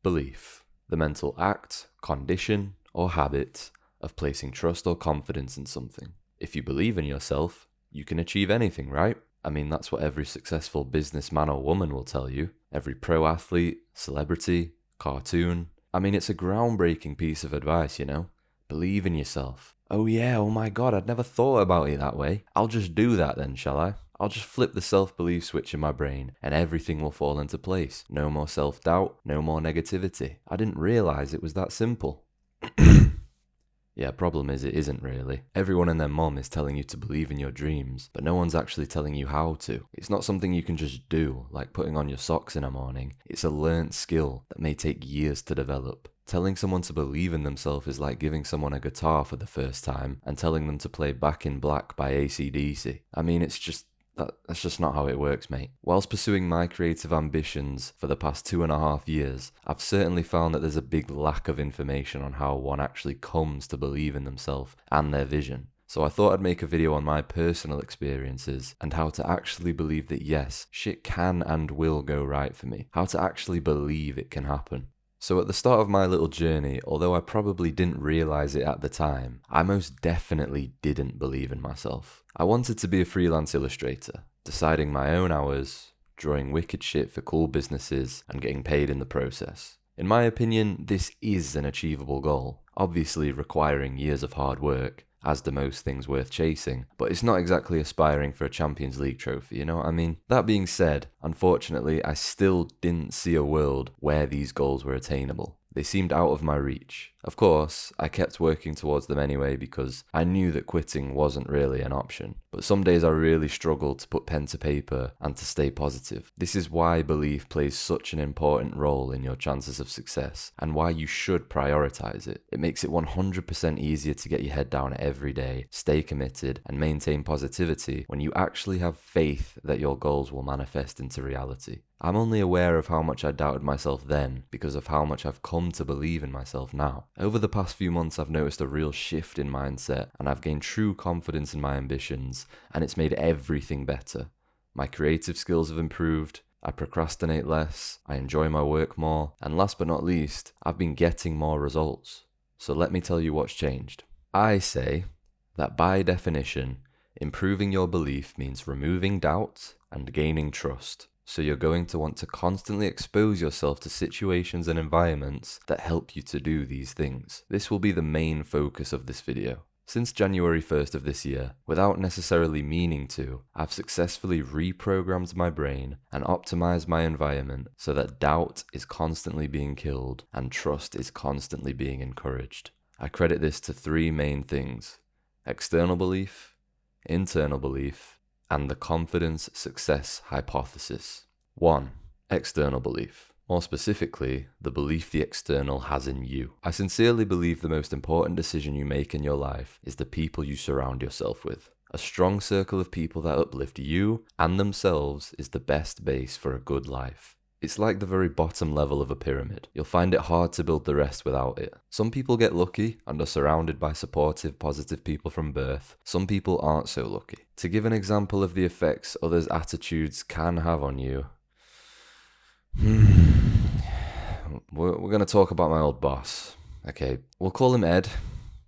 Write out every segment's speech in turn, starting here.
Belief. The mental act, condition, or habit of placing trust or confidence in something. If you believe in yourself, you can achieve anything, right? I mean, that's what every successful businessman or woman will tell you. Every pro athlete, celebrity, cartoon. I mean, it's a groundbreaking piece of advice, you know? Believe in yourself. Oh yeah, oh my god, I'd never thought about it that way. I'll just do that then, shall I? I'll just flip the self-belief switch in my brain and everything will fall into place. No more self-doubt, no more negativity. I didn't realize it was that simple. Yeah, problem is it isn't really. Everyone and their mom is telling you to believe in your dreams, but no one's actually telling you how to. It's not something you can just do, like putting on your socks in a morning. It's a learnt skill that may take years to develop. Telling someone to believe in themselves is like giving someone a guitar for the first time and telling them to play Back in Black by AC/DC. I mean, that's just not how it works, mate. Whilst pursuing my creative ambitions for the past 2.5 years, I've certainly found that there's a big lack of information on how one actually comes to believe in themselves and their vision. So I thought I'd make a video on my personal experiences and how to actually believe that yes, shit can and will go right for me. How to actually believe it can happen. So at the start of my little journey, although I probably didn't realize it at the time, I most definitely didn't believe in myself. I wanted to be a freelance illustrator, deciding my own hours, drawing wicked shit for cool businesses, and getting paid in the process. In my opinion, this is an achievable goal, obviously requiring years of hard work, as do most things worth chasing, but it's not exactly aspiring for a Champions League trophy, you know what I mean? That being said, unfortunately, I still didn't see a world where these goals were attainable. They seemed out of my reach. Of course, I kept working towards them anyway because I knew that quitting wasn't really an option. But some days I really struggled to put pen to paper and to stay positive. This is why belief plays such an important role in your chances of success and why you should prioritize it. It makes it 100% easier to get your head down every day, stay committed, and maintain positivity when you actually have faith that your goals will manifest into reality. I'm only aware of how much I doubted myself then because of how much I've come to believe in myself now. Over the past few months, I've noticed a real shift in mindset and I've gained true confidence in my ambitions, and it's made everything better. My creative skills have improved, I procrastinate less, I enjoy my work more, and last but not least, I've been getting more results. So let me tell you what's changed. I say that by definition, improving your belief means removing doubt and gaining trust. So you're going to want to constantly expose yourself to situations and environments that help you to do these things. This will be the main focus of this video. Since January 1st of this year, without necessarily meaning to, I've successfully reprogrammed my brain and optimized my environment so that doubt is constantly being killed and trust is constantly being encouraged. I credit this to 3 main things: external belief, internal belief, and the confidence success hypothesis. 1. External belief. More specifically, the belief the external has in you. I sincerely believe the most important decision you make in your life is the people you surround yourself with. A strong circle of people that uplift you and themselves is the best base for a good life. It's like the very bottom level of a pyramid. You'll find it hard to build the rest without it. Some people get lucky and are surrounded by supportive, positive people from birth. Some people aren't so lucky. To give an example of the effects others' attitudes can have on you, we're going to talk about my old boss. Okay, we'll call him Ed.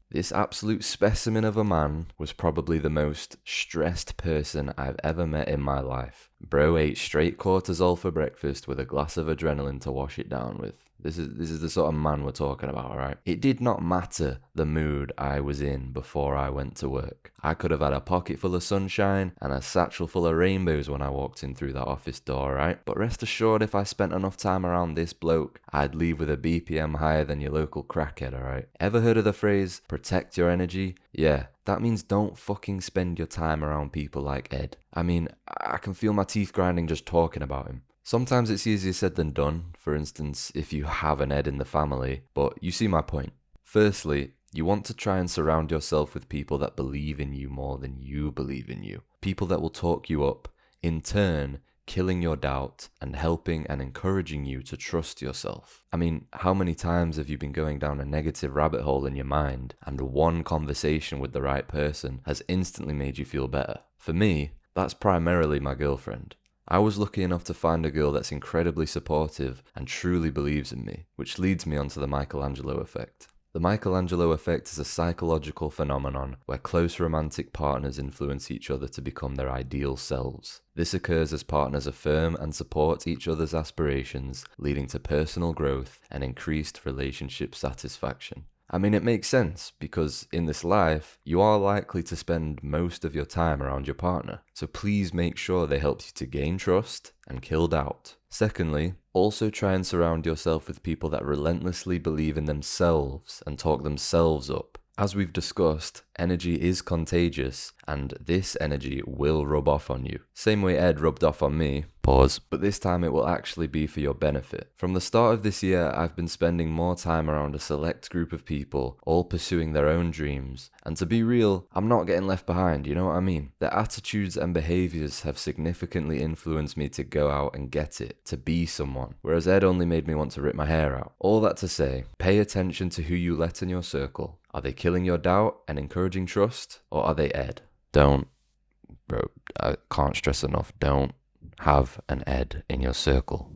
This absolute specimen of a man was probably the most stressed person I've ever met in my life. Bro ate straight cortisol for breakfast with a glass of adrenaline to wash it down with. This is the sort of man we're talking about, alright? It did not matter the mood I was in before I went to work. I could have had a pocket full of sunshine and a satchel full of rainbows when I walked in through that office door, right? But rest assured, if I spent enough time around this bloke, I'd leave with a BPM higher than your local crackhead, alright? Ever heard of the phrase, protect your energy? Yeah, that means don't fucking spend your time around people like Ed. I mean, I can feel my teeth grinding just talking about him. Sometimes it's easier said than done, for instance, if you have an Ed in the family, but you see my point. Firstly, you want to try and surround yourself with people that believe in you more than you believe in you. People that will talk you up, in turn, killing your doubt and helping and encouraging you to trust yourself. I mean, how many times have you been going down a negative rabbit hole in your mind and one conversation with the right person has instantly made you feel better? For me, that's primarily my girlfriend. I was lucky enough to find a girl that's incredibly supportive and truly believes in me, which leads me onto the Michelangelo effect. The Michelangelo effect is a psychological phenomenon where close romantic partners influence each other to become their ideal selves. This occurs as partners affirm and support each other's aspirations, leading to personal growth and increased relationship satisfaction. I mean, it makes sense because in this life, you are likely to spend most of your time around your partner. So please make sure they help you to gain trust and kill doubt. Secondly, also try and surround yourself with people that relentlessly believe in themselves and talk themselves up. As we've discussed, energy is contagious, and this energy will rub off on you. Same way Ed rubbed off on me, pause, but this time it will actually be for your benefit. From the start of this year, I've been spending more time around a select group of people, all pursuing their own dreams, and to be real, I'm not getting left behind, you know what I mean? Their attitudes and behaviors have significantly influenced me to go out and get it, to be someone, whereas Ed only made me want to rip my hair out. All that to say, pay attention to who you let in your circle. Are they killing your doubt and encouraging trust, or are they Ed? I can't stress enough, don't have an Ed in your circle.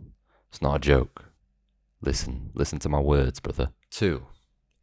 It's not a joke. Listen to my words, brother. 2.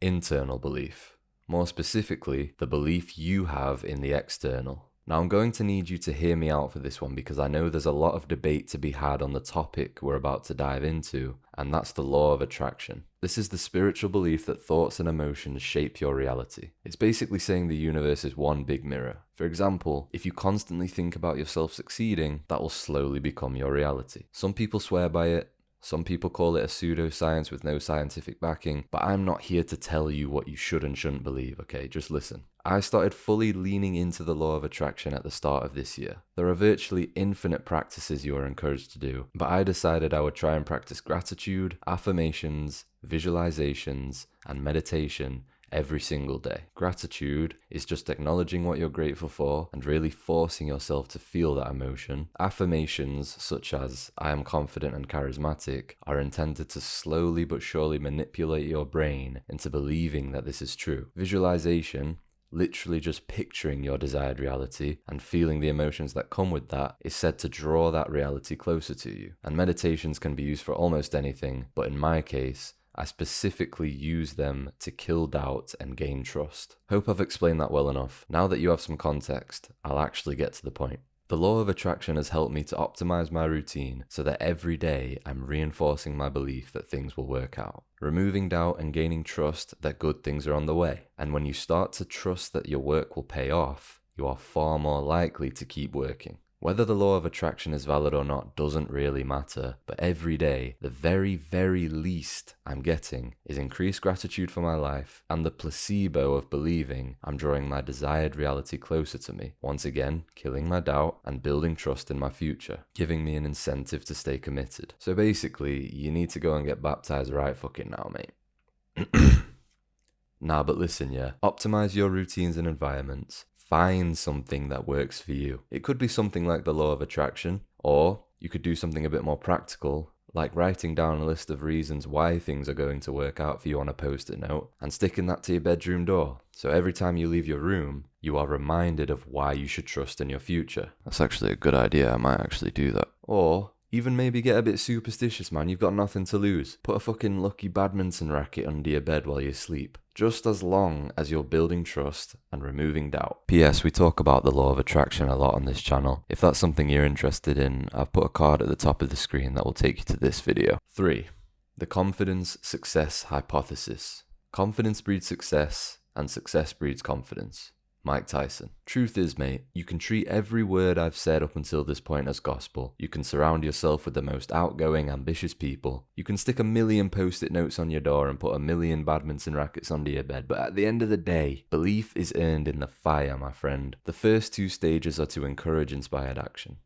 Internal belief. More specifically, the belief you have in the external. Now I'm going to need you to hear me out for this one because I know there's a lot of debate to be had on the topic we're about to dive into, and that's the law of attraction. This is the spiritual belief that thoughts and emotions shape your reality. It's basically saying the universe is one big mirror. For example, if you constantly think about yourself succeeding, that will slowly become your reality. Some people swear by it. Some people call it a pseudoscience with no scientific backing, but I'm not here to tell you what you should and shouldn't believe, okay? Just listen. I started fully leaning into the law of attraction at the start of this year. There are virtually infinite practices you are encouraged to do, but I decided I would try and practice gratitude, affirmations, visualizations, and meditation every single day. Gratitude is just acknowledging what you're grateful for and really forcing yourself to feel that emotion. Affirmations such as I am confident and charismatic are intended to slowly but surely manipulate your brain into believing that this is true. Visualization, literally just picturing your desired reality and feeling the emotions that come with that, is said to draw that reality closer to you. And meditations can be used for almost anything, but in my case, I specifically use them to kill doubt and gain trust. Hope I've explained that well enough. Now that you have some context, I'll actually get to the point. The law of attraction has helped me to optimize my routine so that every day I'm reinforcing my belief that things will work out, removing doubt and gaining trust that good things are on the way. And when you start to trust that your work will pay off, you are far more likely to keep working. Whether the law of attraction is valid or not doesn't really matter, but every day, the very, very least I'm getting is increased gratitude for my life and the placebo of believing I'm drawing my desired reality closer to me, once again, killing my doubt and building trust in my future, giving me an incentive to stay committed. So basically, you need to go and get baptized right fucking now, mate. Nah, but listen, yeah, optimize your routines and environments. Find something that works for you. It could be something like the law of attraction, or you could do something a bit more practical, like writing down a list of reasons why things are going to work out for you on a post-it note and sticking that to your bedroom door. So every time you leave your room, you are reminded of why you should trust in your future. That's actually a good idea. I might actually do that. Or even maybe get a bit superstitious, man. You've got nothing to lose. Put a fucking lucky badminton racket under your bed while you sleep. Just as long as you're building trust and removing doubt. P.S. We talk about the law of attraction a lot on this channel. If that's something you're interested in, I've put a card at the top of the screen that will take you to this video. 3. The confidence success hypothesis. Confidence breeds success, and success breeds confidence. Mike Tyson. Truth is, mate, you can treat every word I've said up until this point as gospel. You can surround yourself with the most outgoing, ambitious people. You can stick 1,000,000 post-it notes on your door and put 1,000,000 badminton rackets under your bed. But at the end of the day, belief is earned in the fire, my friend. The first 2 stages are to encourage inspired action.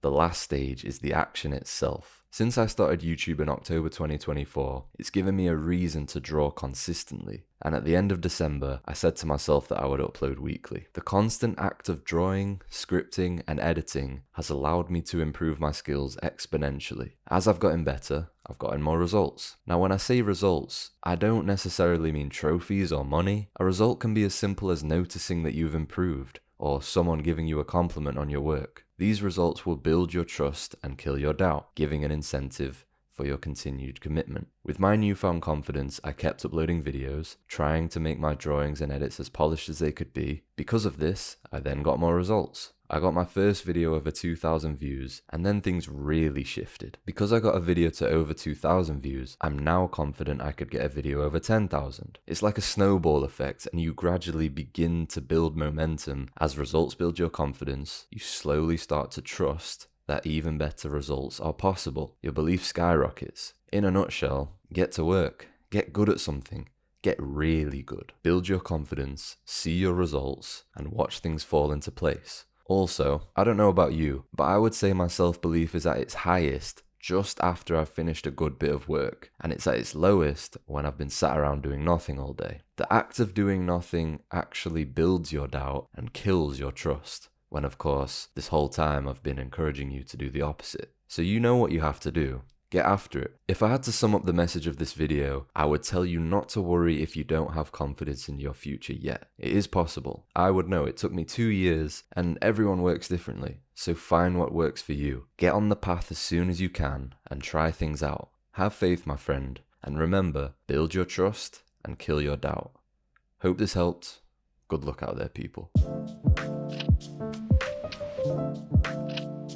The last stage is the action itself. Since I started YouTube in October 2024, it's given me a reason to draw consistently. And at the end of December, I said to myself that I would upload weekly. The constant act of drawing, scripting, and editing has allowed me to improve my skills exponentially. As I've gotten better, I've gotten more results. Now, when I say results, I don't necessarily mean trophies or money. A result can be as simple as noticing that you've improved, or someone giving you a compliment on your work. These results will build your trust and kill your doubt, giving an incentive for your continued commitment. With my newfound confidence, I kept uploading videos, trying to make my drawings and edits as polished as they could be. Because of this, I then got more results. I got my first video over 2,000 views, and then things really shifted. Because I got a video to over 2,000 views, I'm now confident I could get a video over 10,000. It's like a snowball effect, and you gradually begin to build momentum. As results build your confidence, you slowly start to trust that even better results are possible. Your belief skyrockets. In a nutshell, get to work, get good at something, get really good. Build your confidence, see your results, and watch things fall into place. Also, I don't know about you, but I would say my self-belief is at its highest just after I've finished a good bit of work, and it's at its lowest when I've been sat around doing nothing all day. The act of doing nothing actually builds your doubt and kills your trust, when of course, this whole time I've been encouraging you to do the opposite. So you know what you have to do. Get after it. If I had to sum up the message of this video, I would tell you not to worry if you don't have confidence in your future yet. It is possible. I would know. It took me 2 years, and everyone works differently. So find what works for you. Get on the path as soon as you can and try things out. Have faith, my friend. And remember, build your trust and kill your doubt. Hope this helped. Good luck out there, people.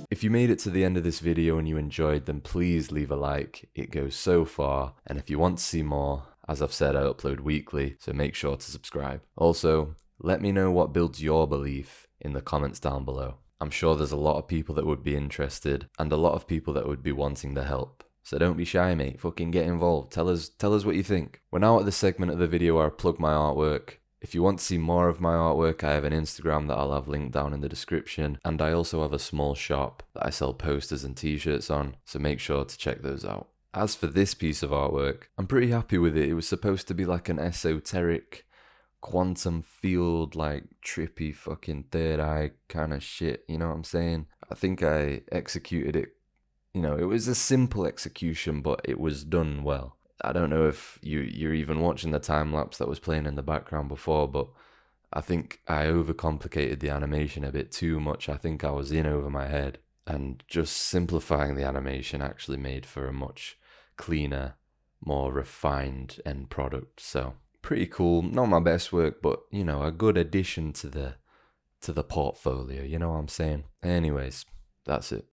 If you made it to the end of this video and you enjoyed, then please leave a like. It goes so far. And if you want to see more, as I've said, I upload weekly, so make sure to subscribe. Also, let me know what builds your belief in the comments down below. I'm sure there's a lot of people that would be interested and a lot of people that would be wanting the help. So don't be shy, mate. Fucking get involved. Tell us what you think. We're now at the segment of the video where I plug my artwork. If you want to see more of my artwork, I have an Instagram that I'll have linked down in the description, and I also have a small shop that I sell posters and t-shirts on, so make sure to check those out. As for this piece of artwork, I'm pretty happy with it. It was supposed to be like an esoteric, quantum field, like trippy fucking third eye kind of shit, you know what I'm saying? I think I executed it, it was a simple execution, but it was done well. I don't know if you're even watching the time lapse that was playing in the background before, but I think I overcomplicated the animation a bit too much. I think I was in over my head, and just simplifying the animation actually made for a much cleaner, more refined end product. So pretty cool. Not my best work, but a good addition to the portfolio. You know what I'm saying? Anyways, that's it.